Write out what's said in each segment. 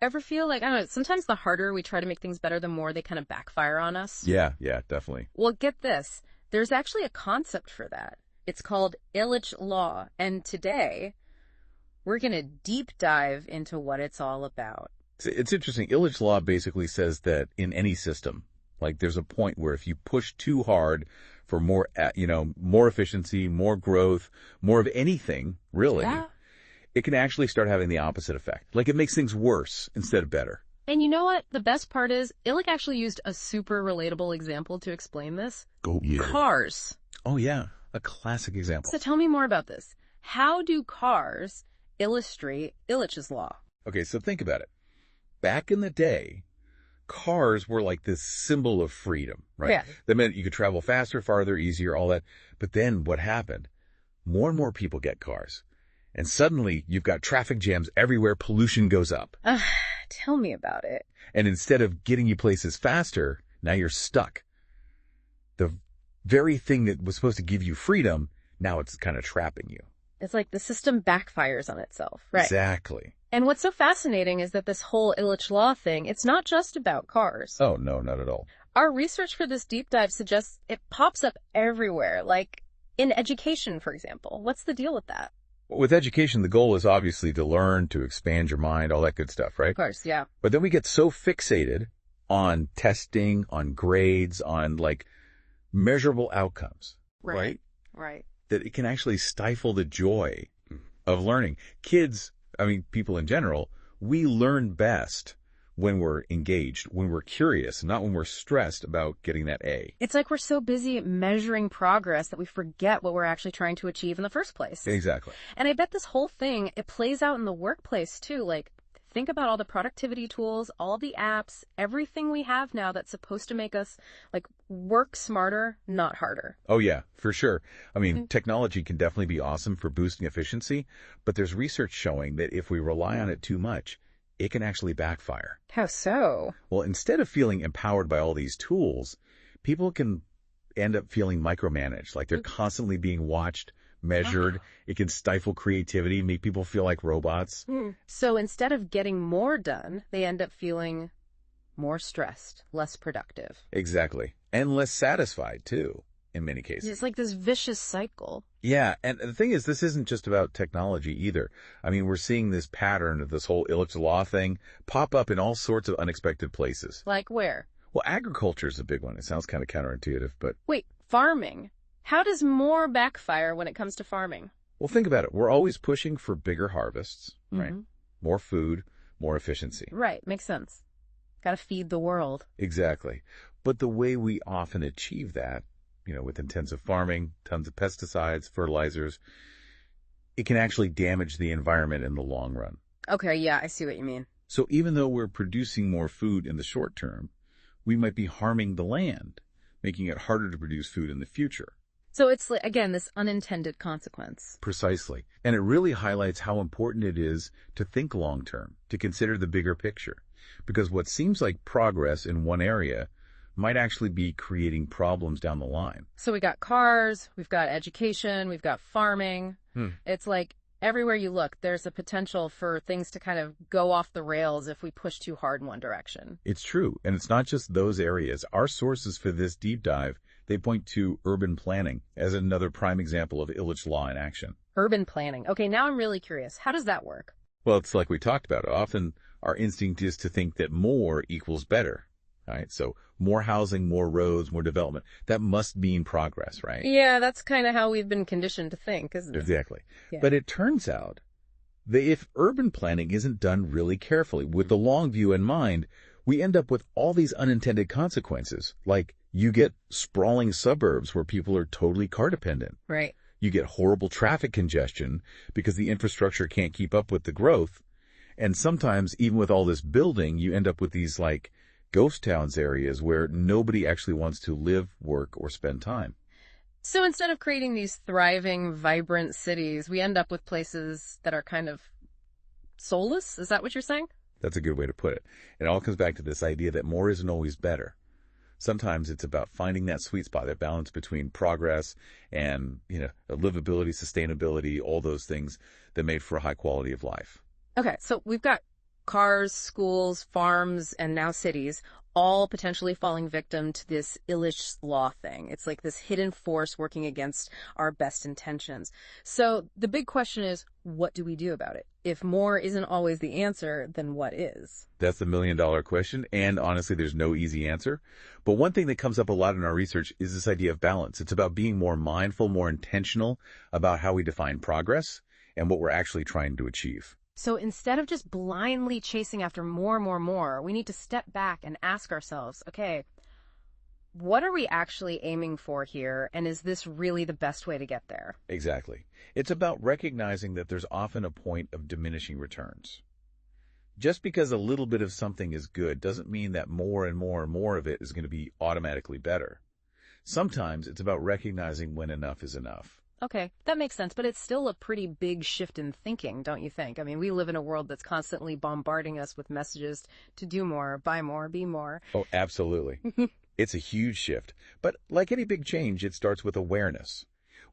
ever feel like, I don't know, sometimes the harder we try to make things better, the more they kind of backfire on us? Yeah, definitely. Well, get this. There's actually a concept for that. It's called Illich law. And today, we're going to deep dive into what it's all about. It's interesting. Illich's law basically says that in any system, like there's a point where if you push too hard for more, more efficiency, more growth, more of anything, really, it can actually start having the opposite effect. Like it makes things worse instead of better. And you know what? The best part is, Illich actually used a super relatable example to explain this. Oh, yeah. Cars. Oh, yeah. A classic example. So tell me more about this. How do cars illustrate Illich's law? Okay, so think about it. Back in the day, cars were like this symbol of freedom, right? Yeah. That meant you could travel faster, farther, easier, all that. But then what happened? More and more people get cars. And suddenly you've got traffic jams everywhere. Pollution goes up. Tell me about it. And instead of getting you places faster, now you're stuck. The very thing that was supposed to give you freedom, now it's kind of trapping you. It's like the system backfires on itself. Right. Exactly. And what's so fascinating is that this whole Illich law thing, it's not just about cars. Oh, no, not at all. Our research for this deep dive suggests it pops up everywhere, like in education, for example. What's the deal with that? With education, the goal is obviously to learn, to expand your mind, all that good stuff, right? Of course, yeah. But then we get so fixated on testing, on grades, on like measurable outcomes, right? Right. That it can actually stifle the joy of learning. Kids, people in general, we learn best when we're engaged, when we're curious, not when we're stressed about getting that A. It's like we're so busy measuring progress that we forget what we're actually trying to achieve in the first place. Exactly. And I bet this whole thing, it plays out in the workplace too. Like, think about all the productivity tools, all the apps, everything we have now that's supposed to make us like work smarter, not harder. Oh, yeah, for sure. Technology can definitely be awesome for boosting efficiency, but there's research showing that if we rely on it too much, it can actually backfire. How so? Well, instead of feeling empowered by all these tools, people can end up feeling micromanaged, like they're constantly being watched, measured. It can stifle creativity, make people feel like robots. So instead of getting more done, they end up feeling more stressed, less productive. Exactly. And less satisfied, too, in many cases. It's like this vicious cycle. Yeah, and the thing is, this isn't just about technology either. We're seeing this pattern of this whole Illich law thing pop up in all sorts of unexpected places. Like where? Well, agriculture is a big one. It sounds kind of counterintuitive, but... Wait, farming? How does more backfire when it comes to farming? Well, think about it. We're always pushing for bigger harvests, right? More food, more efficiency. Right, makes sense. Gotta feed the world. Exactly. But the way we often achieve that, with intensive farming, tons of pesticides, fertilizers, it can actually damage the environment in the long run. Okay, yeah, I see what you mean. So even though we're producing more food in the short term, we might be harming the land, making it harder to produce food in the future. So it's, again, this unintended consequence. Precisely. And it really highlights how important it is to think long term, to consider the bigger picture. Because what seems like progress in one area might actually be creating problems down the line. So we got cars, we've got education, we've got farming. It's like everywhere you look, there's a potential for things to kind of go off the rails if we push too hard in one direction. It's true. And it's not just those areas. Our sources for this deep dive, they point to urban planning as another prime example of Illich law in action. Urban planning. Okay, now I'm really curious. How does that work? Well, it's like we talked about. Often our instinct is to think that more equals better. Right? So more housing, more roads, more development. That must mean progress, right? Yeah, that's kind of how we've been conditioned to think, isn't it? Exactly. Yeah. But it turns out that if urban planning isn't done really carefully, with the long view in mind, we end up with all these unintended consequences. Like you get sprawling suburbs where people are totally car dependent. Right. You get horrible traffic congestion because the infrastructure can't keep up with the growth. And sometimes, even with all this building, you end up with these like ghost towns areas where nobody actually wants to live, work, or spend time. So instead of creating these thriving, vibrant cities, we end up with places that are kind of soulless? Is that what you're saying? That's a good way to put it. It all comes back to this idea that more isn't always better. Sometimes it's about finding that sweet spot, that balance between progress and, livability, sustainability, all those things that made for a high quality of life. Okay, so we've got Cars, schools, farms, and now cities, all potentially falling victim to this Illich law thing. It's like this hidden force working against our best intentions. So the big question is, what do we do about it? If more isn't always the answer, then what is? That's the million-dollar question, and honestly, there's no easy answer. But one thing that comes up a lot in our research is this idea of balance. It's about being more mindful, more intentional about how we define progress and what we're actually trying to achieve. So instead of just blindly chasing after more, we need to step back and ask ourselves, okay, what are we actually aiming for here? And is this really the best way to get there? Exactly. It's about recognizing that there's often a point of diminishing returns. Just because a little bit of something is good doesn't mean that more and more of it is going to be automatically better. Sometimes it's about recognizing when enough is enough. Okay, that makes sense, but it's still a pretty big shift in thinking, don't you think? I mean, we live in a world that's constantly bombarding us with messages to do more, buy more, be more. Oh, absolutely. It's a huge shift. But like any big change, it starts with awareness.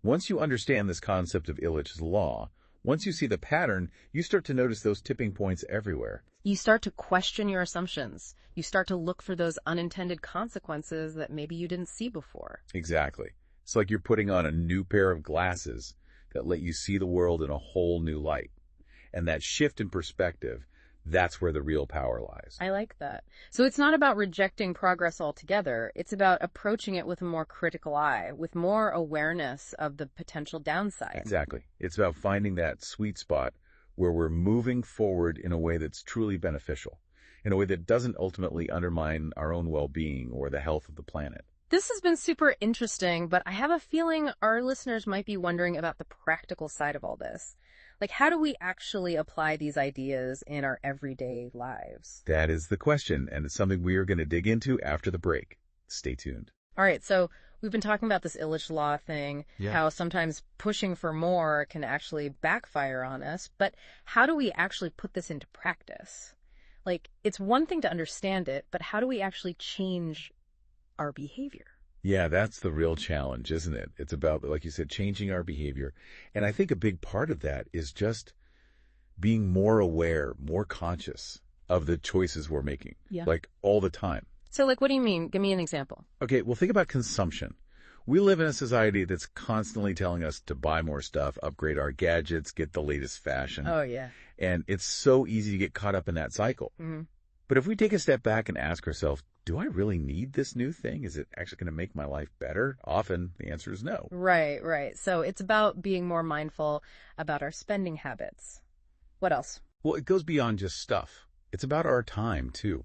Once you understand this concept of Illich's law, once you see the pattern, you start to notice those tipping points everywhere. You start to question your assumptions. You start to look for those unintended consequences that maybe you didn't see before. Exactly. It's like you're putting on a new pair of glasses that let you see the world in a whole new light. And that shift in perspective, that's where the real power lies. I like that. So it's not about rejecting progress altogether. It's about approaching it with a more critical eye, with more awareness of the potential downside. Exactly. It's about finding that sweet spot where we're moving forward in a way that's truly beneficial, in a way that doesn't ultimately undermine our own well-being or the health of the planet. This has been super interesting, but I have a feeling our listeners might be wondering about the practical side of all this. Like, how do we actually apply these ideas in our everyday lives? That is the question, and it's something we are going to dig into after the break. Stay tuned. All right, so we've been talking about this Illich law thing, how sometimes pushing for more can actually backfire on us, but how do we actually put this into practice? Like, it's one thing to understand it, but how do we actually change our behavior? Yeah, that's the real challenge, isn't it? It's about, like you said, changing our behavior. And I think a big part of that is just being more aware, more conscious of the choices we're making, like all the time. So, like, what do you mean? Give me an example. Okay, well, think about consumption. We live in a society that's constantly telling us to buy more stuff, upgrade our gadgets, get the latest fashion. Oh, yeah. And it's so easy to get caught up in that cycle. Mm-hmm. But if we take a step back and ask ourselves, do I really need this new thing? Is it actually going to make my life better? Often the answer is no. Right, right. So it's about being more mindful about our spending habits. What else? Well, it goes beyond just stuff. It's about our time, too.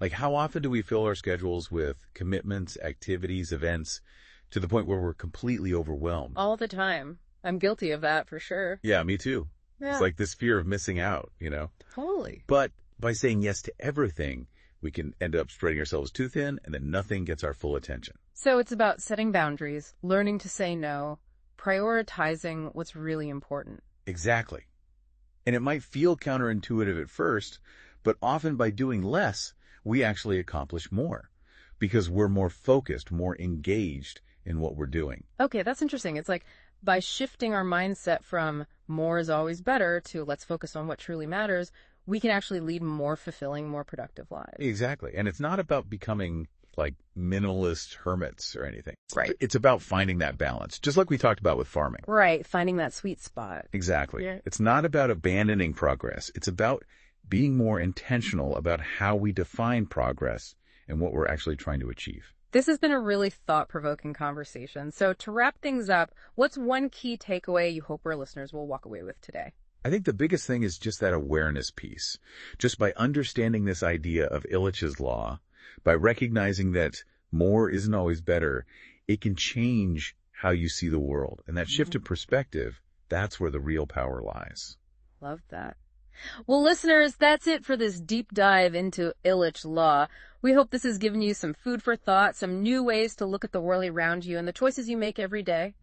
Like, how often do we fill our schedules with commitments, activities, events, to the point where we're completely overwhelmed? All the time. I'm guilty of that for sure. Yeah, me too. Yeah. It's like this fear of missing out, Totally. But by saying yes to everything, we can end up spreading ourselves too thin, and then nothing gets our full attention. So it's about setting boundaries, learning to say no, prioritizing what's really important. Exactly. And it might feel counterintuitive at first, but often by doing less, we actually accomplish more because we're more focused, more engaged in what we're doing. Okay, that's interesting. It's like by shifting our mindset from more is always better to let's focus on what truly matters, we can actually lead more fulfilling, more productive lives. Exactly. And it's not about becoming like minimalist hermits or anything. Right. It's about finding that balance, just like we talked about with farming. Right, finding that sweet spot. Exactly. Yeah. It's not about abandoning progress. It's about being more intentional about how we define progress and what we're actually trying to achieve. This has been a really thought-provoking conversation. So to wrap things up, what's one key takeaway you hope our listeners will walk away with today? I think the biggest thing is just that awareness piece. Just by understanding this idea of Illich's law, by recognizing that more isn't always better, it can change how you see the world. And that shift in perspective, that's where the real power lies. Love that. Well, listeners, that's it for this deep dive into Illich law. We hope this has given you some food for thought, some new ways to look at the world around you and the choices you make every day.